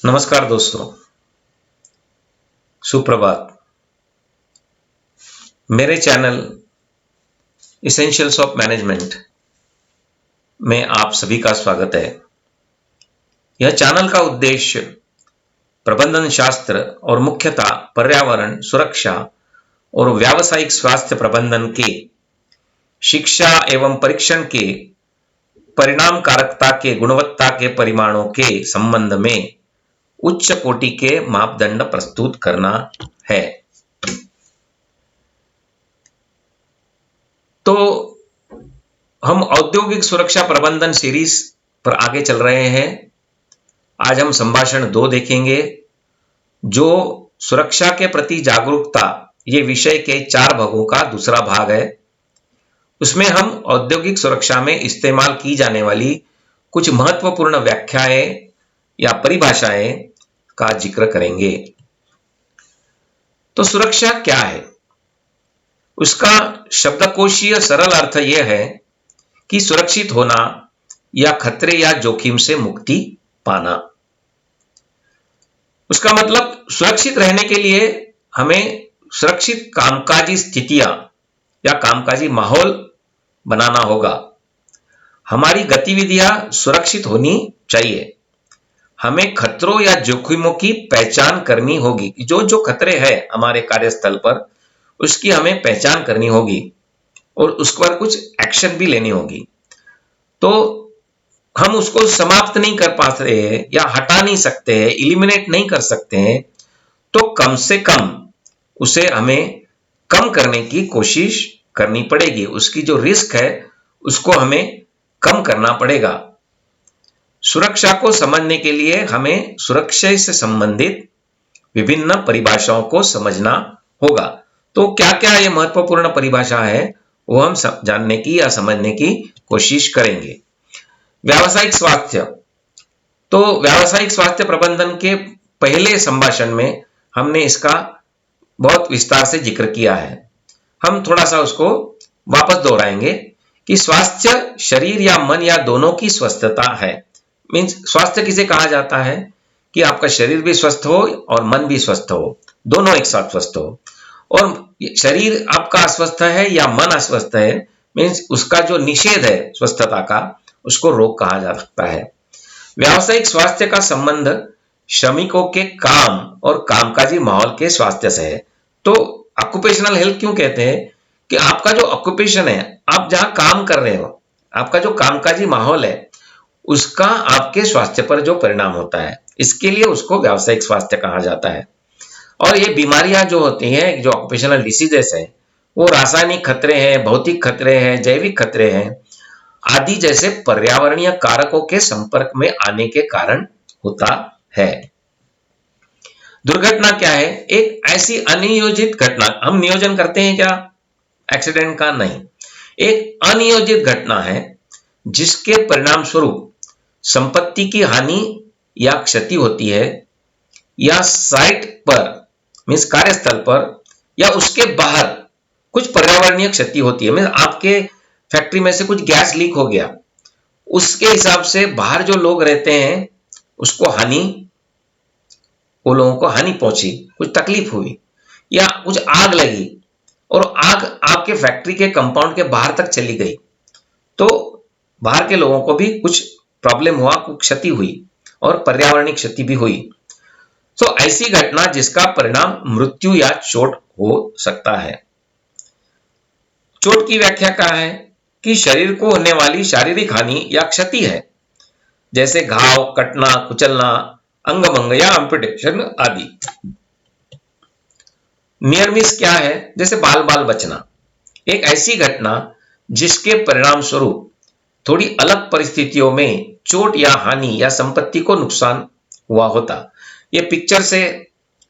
नमस्कार दोस्तों, सुप्रभात। मेरे चैनल इसेंशियल्स ऑफ मैनेजमेंट में आप सभी का स्वागत है। यह चैनल का उद्देश्य प्रबंधन शास्त्र और मुख्यतः पर्यावरण सुरक्षा और व्यावसायिक स्वास्थ्य प्रबंधन के शिक्षा एवं परीक्षण के परिणामकारकता के गुणवत्ता के परिमाणों के संबंध में उच्च कोटि के मापदंड प्रस्तुत करना है। तो हम औद्योगिक सुरक्षा प्रबंधन सीरीज पर आगे चल रहे हैं। आज हम संभाषण 2 देखेंगे, जो सुरक्षा के प्रति जागरूकता ये विषय के 4 भागों का दूसरा भाग है। उसमें हम औद्योगिक सुरक्षा में इस्तेमाल की जाने वाली कुछ महत्वपूर्ण व्याख्याएं या परिभाषाएं का जिक्र करेंगे। तो सुरक्षा क्या है? उसका शब्दकोशीय सरल अर्थ यह है कि सुरक्षित होना या खतरे या जोखिम से मुक्ति पाना। उसका मतलब सुरक्षित रहने के लिए हमें सुरक्षित कामकाजी स्थितियां या कामकाजी माहौल बनाना होगा। हमारी गतिविधियां सुरक्षित होनी चाहिए। हमें खतरों या जोखिमों की पहचान करनी होगी। जो खतरे हैं हमारे कार्यस्थल पर, उसकी हमें पहचान करनी होगी और उस पर कुछ एक्शन भी लेनी होगी। तो हम उसको समाप्त नहीं कर पाते हैं या हटा नहीं सकते हैं, इलिमिनेट नहीं कर सकते हैं, तो कम से कम उसे हमें कम करने की कोशिश करनी पड़ेगी। उसकी जो रिस्क है उसको हमें कम करना पड़ेगा। सुरक्षा को समझने के लिए हमें सुरक्षा से संबंधित विभिन्न परिभाषाओं को समझना होगा। तो क्या क्या ये महत्वपूर्ण परिभाषा है वो हम जानने की या समझने की कोशिश करेंगे। व्यावसायिक स्वास्थ्य। तो व्यावसायिक स्वास्थ्य प्रबंधन के पहले संभाषण में हमने इसका बहुत विस्तार से जिक्र किया है। हम थोड़ा सा उसको वापस दोहराएंगे कि स्वास्थ्य शरीर या मन या दोनों की स्वस्थता है। मीन्स स्वास्थ्य किसे कहा जाता है कि आपका शरीर भी स्वस्थ हो और मन भी स्वस्थ हो, दोनों एक साथ स्वस्थ हो। और शरीर आपका अस्वस्थ है या मन अस्वस्थ है, मीन्स उसका जो निषेध है स्वस्थता का, उसको रोग कहा जा सकता है। व्यावसायिक स्वास्थ्य का संबंध श्रमिकों के काम और कामकाजी माहौल के स्वास्थ्य से है। तो ऑक्यूपेशनल हेल्थ क्यों कहते हैं कि आपका जो ऑक्यूपेशन है, आप जहां काम कर रहे हो, आपका जो कामकाजी माहौल है, उसका आपके स्वास्थ्य पर जो परिणाम होता है, इसके लिए उसको व्यावसायिक स्वास्थ्य कहा जाता है। और ये बीमारियां जो होती हैं, जो ऑक्यूपेशनल डिसीजेस है, वो रासायनिक खतरे हैं, भौतिक खतरे हैं, जैविक खतरे हैं आदि जैसे पर्यावरणीय कारकों के संपर्क में आने के कारण होता है। दुर्घटना क्या है? एक ऐसी अनियोजित घटना, हम नियोजन करते हैं क्या एक्सीडेंट का? नहीं। एक अनियोजित घटना है जिसके परिणाम स्वरूप संपत्ति की हानि या क्षति होती है, या साइट पर मीन्स कार्यस्थल पर या उसके बाहर कुछ पर्यावरणीय क्षति होती है। मीन्स आपके फैक्ट्री में से कुछ गैस लीक हो गया, उसके हिसाब से बाहर जो लोग रहते हैं उसको हानि, वो लोगों को हानि पहुंची, कुछ तकलीफ हुई, या कुछ आग लगी और आग आपके फैक्ट्री के कंपाउंड के बाहर तक चली गई, तो बाहर के लोगों को भी कुछ प्रॉब्लम हुआ, कुछ क्षति हुई और पर्यावरणीय क्षति भी हुई। तो ऐसी घटना जिसका परिणाम मृत्यु या चोट हो सकता है। चोट की व्याख्या क्या है कि शरीर को होने वाली शारीरिक हानि या क्षति है, जैसे घाव, कटना, कुचलना, अंगभंग या एम्पुटेशन आदि। नियर मिस क्या है? जैसे बाल बाल बचना, एक ऐसी घटना जिसके परिणाम स्वरूप थोड़ी अलग परिस्थितियों में चोट या हानि या संपत्ति को नुकसान हुआ होता। ये पिक्चर से,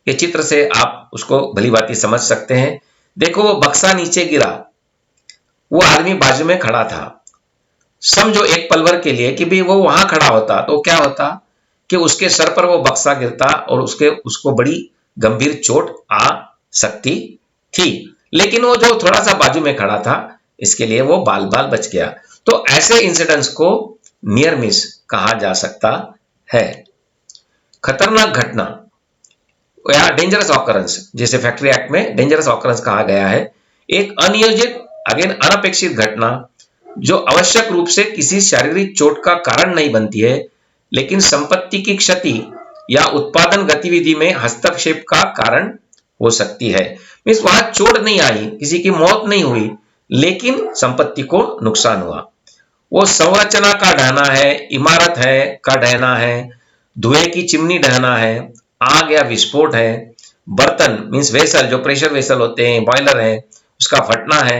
ये चित्र से आप उसको भली भांति समझ सकते हैं। देखो वो बक्सा नीचे गिरा, वो आदमी बाजू में खड़ा था। समझो एक पल भर के लिए कि भी वो वहां खड़ा होता तो क्या होता कि उसके सर पर वो बक्सा गिरता और उसको बड़ी गंभीर चोट आ सकती थी। लेकिन वो जो थोड़ा सा बाजू में खड़ा था, इसके लिए वो बाल बाल बच गया। तो ऐसे इंसिडेंट्स को नियर मिस कहा जा सकता है। खतरनाक घटना या डेंजरस ऑकरेंस, जैसे फैक्ट्री एक्ट में डेंजरस ऑकरेंस कहा गया है, एक अनियोजित, अगेन अनपेक्षित घटना जो आवश्यक रूप से किसी शारीरिक चोट का कारण नहीं बनती है, लेकिन संपत्ति की क्षति या उत्पादन गतिविधि में हस्तक्षेप का कारण हो सकती है। मीन्स वहां चोट नहीं आई, किसी की मौत नहीं हुई, लेकिन संपत्ति को नुकसान हुआ। वो संरचना का ढहना है, इमारत है का ढहना है, धुएं की चिमनी ढहना है, आग या विस्फोट है, बर्तन मीन्स वेसल, जो प्रेशर वेसल होते हैं, बॉयलर है, उसका फटना है,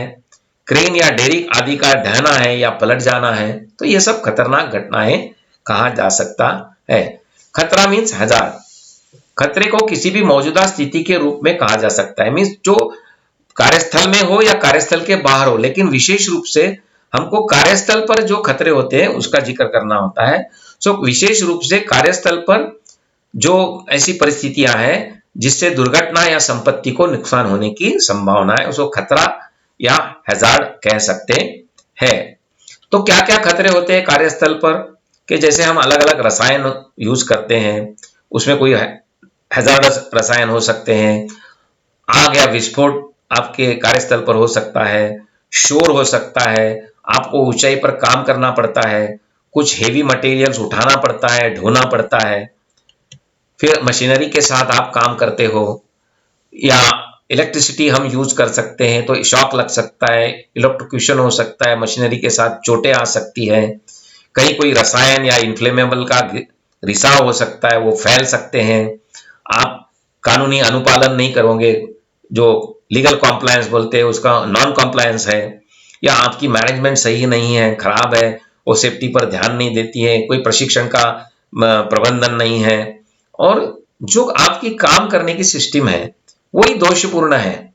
क्रेन या डेरिक आदि का ढहना है या पलट जाना है। तो ये सब खतरनाक घटनाएं कहा जा सकता है। खतरा मीन्स हजार, खतरे को किसी भी मौजूदा स्थिति के रूप में कहा जा सकता है, मीन्स जो कार्यस्थल में हो या कार्यस्थल के बाहर हो, लेकिन विशेष रूप से हमको कार्यस्थल पर जो खतरे होते हैं उसका जिक्र करना होता है। सो विशेष रूप से कार्यस्थल पर जो ऐसी परिस्थितियां हैं जिससे दुर्घटना या संपत्ति को नुकसान होने की संभावना है, उसको खतरा या हैजार्ड कह सकते हैं। तो क्या क्या खतरे होते हैं कार्यस्थल पर, कि जैसे हम अलग अलग रसायन यूज करते हैं, उसमें कोई हैजार्डस रसायन हो सकते हैं, आग या विस्फोट आपके कार्यस्थल पर हो सकता है, शोर हो सकता है, आपको ऊंचाई पर काम करना पड़ता है, कुछ हेवी मटेरियल्स उठाना पड़ता है, ढोना पड़ता है, फिर मशीनरी के साथ आप काम करते हो, या इलेक्ट्रिसिटी हम यूज कर सकते हैं तो शॉक लग सकता है, इलेक्ट्रोक्यूशन हो सकता है, मशीनरी के साथ चोटें आ सकती है, कहीं कोई रसायन या इन्फ्लेमेबल का रिसाव हो सकता है, वो फैल सकते हैं, आप कानूनी अनुपालन नहीं करोगे, जो लीगल कॉम्प्लायंस बोलते हैं उसका नॉन कॉम्प्लायंस है, या आपकी मैनेजमेंट सही नहीं है, खराब है, वो सेफ्टी पर ध्यान नहीं देती है, कोई प्रशिक्षण का प्रबंधन नहीं है, और जो आपकी काम करने की सिस्टम है वही दोषपूर्ण है।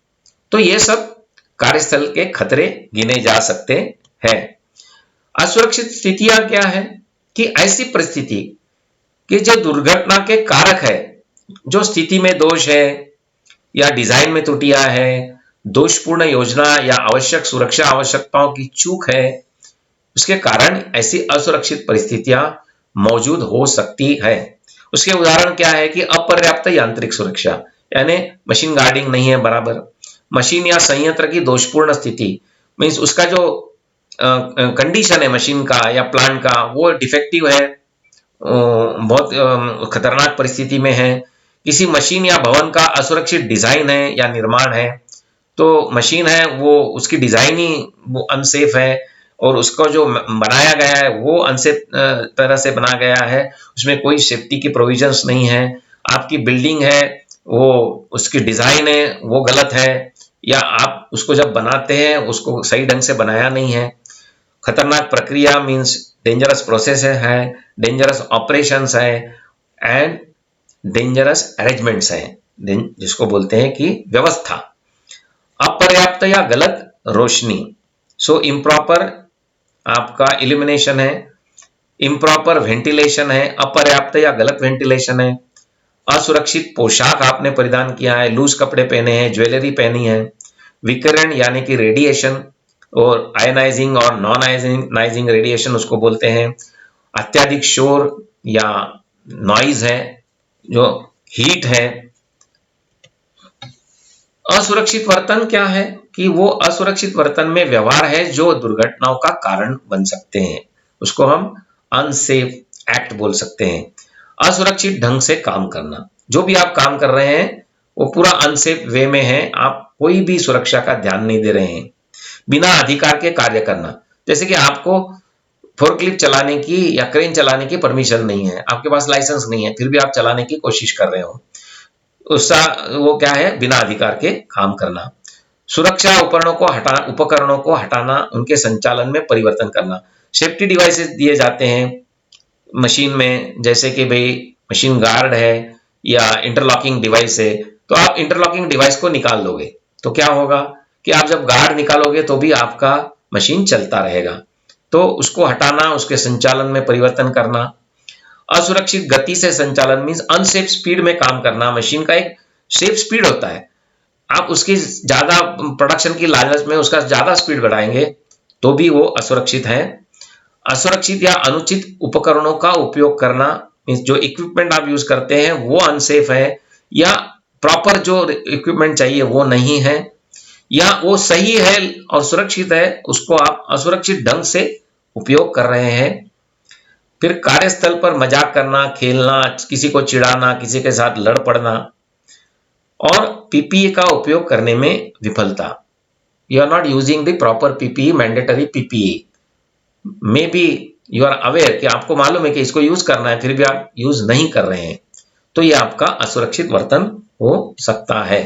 तो ये सब कार्यस्थल के खतरे गिने जा सकते हैं। असुरक्षित स्थितियां क्या है, कि ऐसी परिस्थिति कि जो दुर्घटना के कारक है, जो स्थिति में दोष है या डिजाइन में त्रुटियां है, दोषपूर्ण योजना या आवश्यक सुरक्षा आवश्यकताओं की चूक है, उसके कारण ऐसी असुरक्षित परिस्थितियां मौजूद हो सकती है। उसके उदाहरण क्या है, कि अपर्याप्त यांत्रिक सुरक्षा, यानी मशीन गार्डिंग नहीं है बराबर, मशीन या संयंत्र की दोषपूर्ण स्थिति, मीन्स उसका जो कंडीशन है मशीन का या प्लांट का वो डिफेक्टिव है, बहुत खतरनाक परिस्थिति में है, किसी मशीन या भवन का असुरक्षित डिजाइन है या निर्माण है, तो मशीन है वो उसकी डिजाइन ही वो अनसेफ है, और उसको जो बनाया गया है वो अनसेफ तरह से बना गया है, उसमें कोई सेफ्टी की प्रोविजंस नहीं है, आपकी बिल्डिंग है वो उसकी डिजाइन है वो गलत है, या आप उसको जब बनाते हैं उसको सही ढंग से बनाया नहीं है। खतरनाक प्रक्रिया मीन्स डेंजरस प्रोसेस है, डेंजरस ऑपरेशंस है, एंड डेंजरस अरेंजमेंट्स है, जिसको बोलते हैं कि व्यवस्था। अपर्याप्त या गलत रोशनी, सो इम्प्रॉपर आपका इल्यूमिनेशन है, इम्प्रॉपर वेंटिलेशन है, अपर्याप्त या गलत वेंटिलेशन है, असुरक्षित पोशाक आपने परिधान किया है, लूज कपड़े पहने हैं, ज्वेलरी पहनी है, विकिरण यानी कि रेडिएशन, और आयनाइजिंग और नॉन आयनाइजिंग रेडिएशन उसको बोलते हैं, अत्यधिक शोर या नॉइज है, जो हीट है। असुरक्षित वर्तन क्या है, कि वो असुरक्षित वर्तन में व्यवहार है जो दुर्घटनाओं का कारण बन सकते हैं, उसको हम अनसेफ एक्ट बोल सकते हैं। असुरक्षित ढंग से काम करना, जो भी आप काम कर रहे हैं वो पूरा अनसेफ वे में है, आप कोई भी सुरक्षा का ध्यान नहीं दे रहे हैं। बिना अधिकार के कार्य करना, जैसे कि आपको फोर्कलिफ्ट चलाने की या क्रेन चलाने की परमिशन नहीं है, आपके पास लाइसेंस नहीं है, फिर भी आप चलाने की कोशिश कर रहे हो, उसका वो क्या है, बिना अधिकार के काम करना। सुरक्षा उपकरणों को हटाना, उनके संचालन में परिवर्तन करना। सेफ्टी डिवाइसेस दिए जाते हैं मशीन में, जैसे कि भाई मशीन गार्ड है या इंटरलॉकिंग डिवाइस है, तो आप इंटरलॉकिंग डिवाइस को निकाल लोगे तो क्या होगा, कि आप जब गार्ड निकालोगे तो भी आपका मशीन चलता रहेगा, तो उसको हटाना, उसके संचालन में परिवर्तन करना। असुरक्षित गति से संचालन मीन्स अनसेफ स्पीड में काम करना, मशीन का एक सेफ स्पीड होता है, आप उसकी ज्यादा प्रोडक्शन की लालच में उसका ज्यादा स्पीड बढ़ाएंगे तो भी वो असुरक्षित है। असुरक्षित या अनुचित उपकरणों का उपयोग करना, जो इक्विपमेंट आप यूज करते हैं वो अनसेफ है, या प्रॉपर जो इक्विपमेंट चाहिए वो नहीं है, या वो सही है और सुरक्षित है, उसको आप असुरक्षित ढंग से उपयोग कर रहे हैं। फिर कार्यस्थल पर मजाक करना, खेलना, किसी को चिढ़ाना, किसी के साथ लड़ पड़ना, और पीपीई का उपयोग करने में विफलता। You are not using the proper PPE, mandatory PPE. Maybe you are aware कि आपको मालूम है कि इसको यूज करना है, फिर भी आप यूज नहीं कर रहे हैं, तो यह आपका असुरक्षित वर्तन हो सकता है।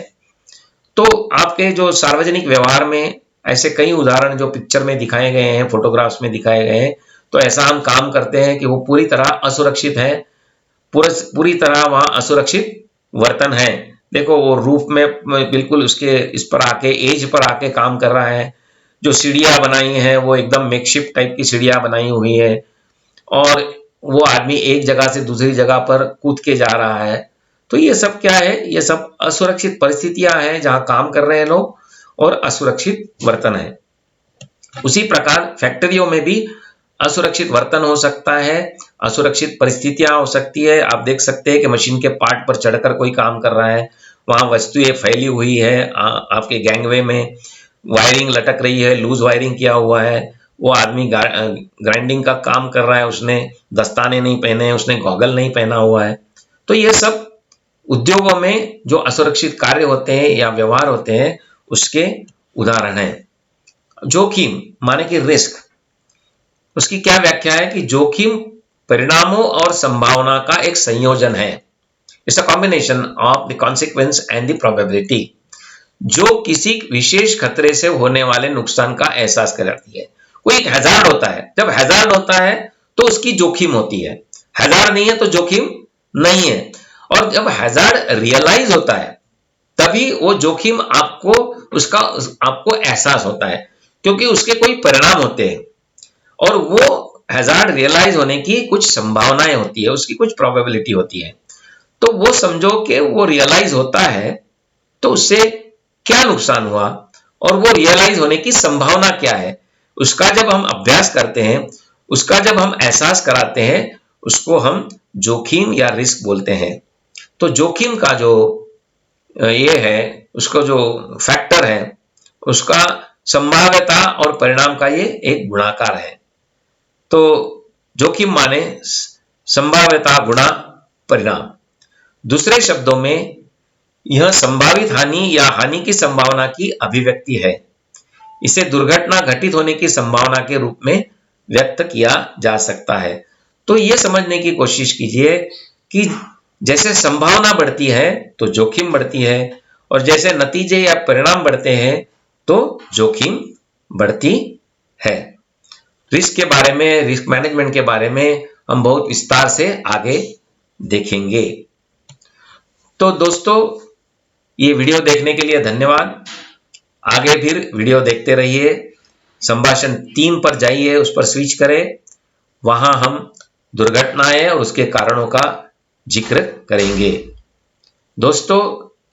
तो आपके जो सार्वजनिक व्यवहार में ऐसे कई उदाहरण जो पिक्चर में दिखाए गए हैं, फोटोग्राफ्स में दिखाए गए हैं, तो ऐसा हम काम करते हैं कि वो पूरी तरह असुरक्षित है, पूरी तरह वहां असुरक्षित वर्तन है। देखो वो रूफ में बिल्कुल उसके इस पर आके, एज पर आके काम कर रहा है। जो सीढ़ियां बनाई हैं वो एकदम मेकशिफ्ट टाइप की सीढ़ियां बनाई हुई है, और वो आदमी एक जगह से दूसरी जगह पर कूद के जा रहा है। तो ये सब क्या है? ये सब असुरक्षित परिस्थितियां हैं जहां काम कर रहे हैं लोग, और असुरक्षित वर्तन है। उसी प्रकार फैक्ट्रियों में भी असुरक्षित वर्तन हो सकता है, असुरक्षित परिस्थितियां हो सकती है। आप देख सकते हैं कि मशीन के पार्ट पर चढ़कर कोई काम कर रहा है, वहां वस्तुएं फैली हुई है, आपके गैंगवे में वायरिंग लटक रही है, लूज वायरिंग किया हुआ है। वो आदमी ग्राइंडिंग का काम कर रहा है, उसने दस्ताने नहीं पहने, उसने गॉगल नहीं पहना हुआ है। तो ये सब उद्योगों में जो असुरक्षित कार्य होते हैं या व्यवहार होते हैं, उसके उदाहरण हैं। जोखिम माने कि रिस्क, उसकी क्या व्याख्या है कि जोखिम परिणामों और संभावना का एक संयोजन है। It's a combination of the consequence and the probability, जो किसी विशेष खतरे से होने वाले नुकसान का एहसास कराती है। कोई एक हैजार्ड होता है, जब हैजार्ड होता है तो उसकी जोखिम होती है, हैजार्ड नहीं है तो जोखिम नहीं है। और जब हैजार्ड रियलाइज होता है तभी वो जोखिम आपको एहसास होता है, क्योंकि उसके कोई परिणाम होते हैं, और वो हैजार्ड रियलाइज होने की कुछ संभावनाएं होती है, उसकी कुछ प्रोबेबिलिटी होती है। तो वो समझो कि वो रियलाइज होता है तो उससे क्या नुकसान हुआ, और वो रियलाइज होने की संभावना क्या है, उसका जब हम अभ्यास करते हैं, उसका जब हम एहसास कराते हैं, उसको हम जोखिम या रिस्क बोलते हैं। तो जोखिम का जो ये है, उसको जो फैक्टर है, उसका संभाव्यता और परिणाम का ये एक गुणाकार है। तो जोखिम माने संभाव्यता गुणा परिणाम। दूसरे शब्दों में यह संभावित हानि या हानि की संभावना की अभिव्यक्ति है। इसे दुर्घटना घटित होने की संभावना के रूप में व्यक्त किया जा सकता है। तो यह समझने की कोशिश कीजिए कि जैसे संभावना बढ़ती है तो जोखिम बढ़ती है, और जैसे नतीजे या परिणाम बढ़ते हैं तो जोखिम बढ़ती है। रिस्क के बारे में, रिस्क मैनेजमेंट के बारे में हम बहुत विस्तार से आगे देखेंगे। तो दोस्तों, ये वीडियो देखने के लिए धन्यवाद। आगे फिर वीडियो देखते रहिए। संभाषण 3 पर जाइए, उस पर स्विच करें, वहां हम दुर्घटनाएं और उसके कारणों का जिक्र करेंगे। दोस्तों,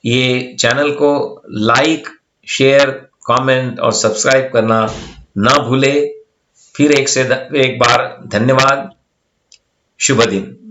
ये चैनल को लाइक, शेयर, कमेंट और सब्सक्राइब करना ना भूले। फिर एक बार धन्यवाद। शुभ दिन।